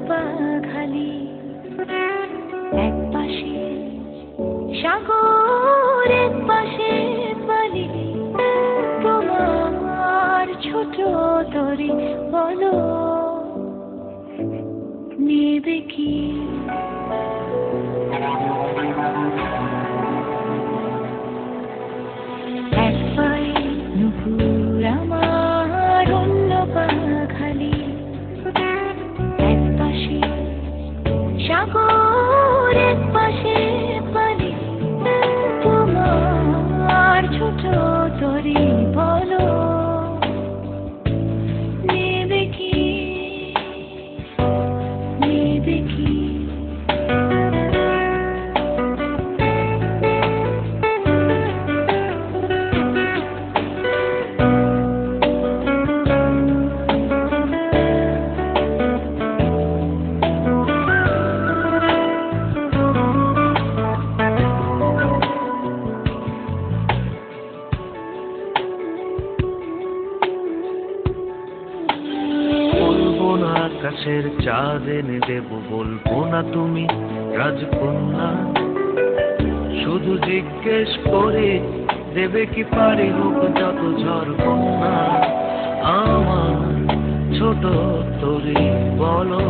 পাখালি, এক পাশে সাগর এক পাশে বালি, তোমার ছোট তরি বলো নেবে কি? এক পায়ে নুপুর আমার, অন্য পা খালি, এক পাশে সাগর এক পাশে বালি, তোমার ছোট তরি বলো নেবে কি, নেবে কি? আকাশের চাঁদ এনে দেব, বলবো না তুমি রাজকন্যা, শুধু জিজ্ঞেস করে দেবে কি পারি হোক যত ঝড় কন্যা। আমার ছোট তরি বলো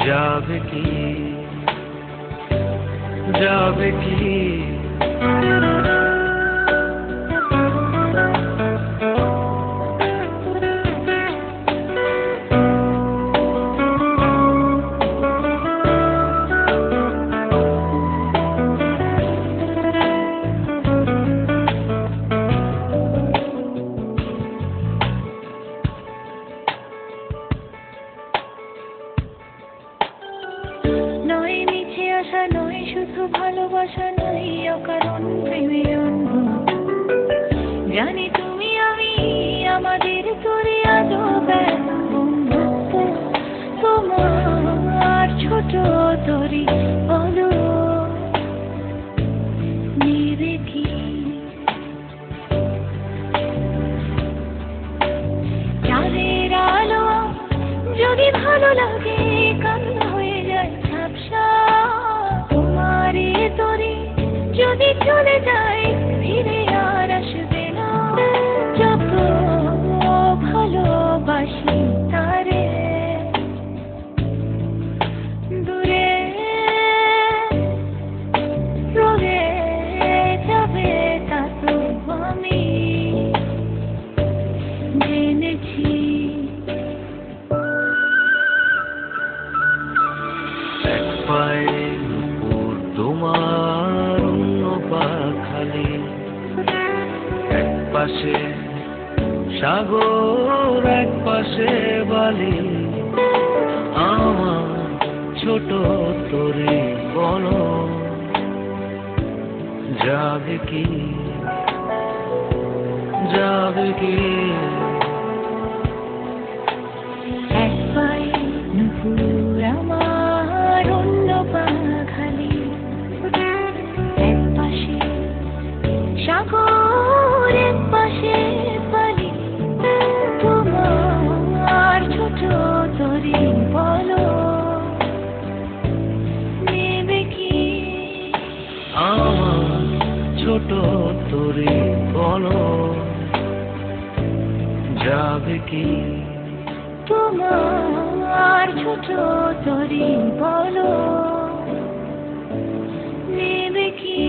যাবে কি, যাবে কি? নয় নিচে আসা, নয় শুধু ভালোবাসা, নয় অকারণ প্রেমের অন্ধ, জানি তুমি আমি আমাদের তরি আজও বন্ধুত্ব, তোমার ছোট তরি বলো নেবে কি? চাঁদের আলো যদি ভালো লাগে, কান্না হয়ে যায় ঝাপসা, তোমার এ তরি যদি চলে যায় ফিরে আর আসবে না, যত ভালোবাসি তারে দূরে রয়ে যাবে, তা তো আমি জেনেছি। এক পায়ে নুপুর তোমার, অন্য পা খালি, এক পাশে সাগর এক পাশে বালি, আমার ছোট তরি বলো যাবে কি, যাবে কি? এক পায়ে নুপুর আমার, অন্য পা খালি, এক পাশে সাগর এক পাশে বালি, তোমার ছোট তরি বলো নেবে কি? আমার ছোট তরি বলো যাবে কি? তোমার ছোট তরি বলো নেবে কি?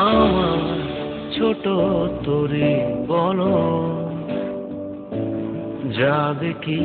আমার ছোট তরি বলো যাবে কি?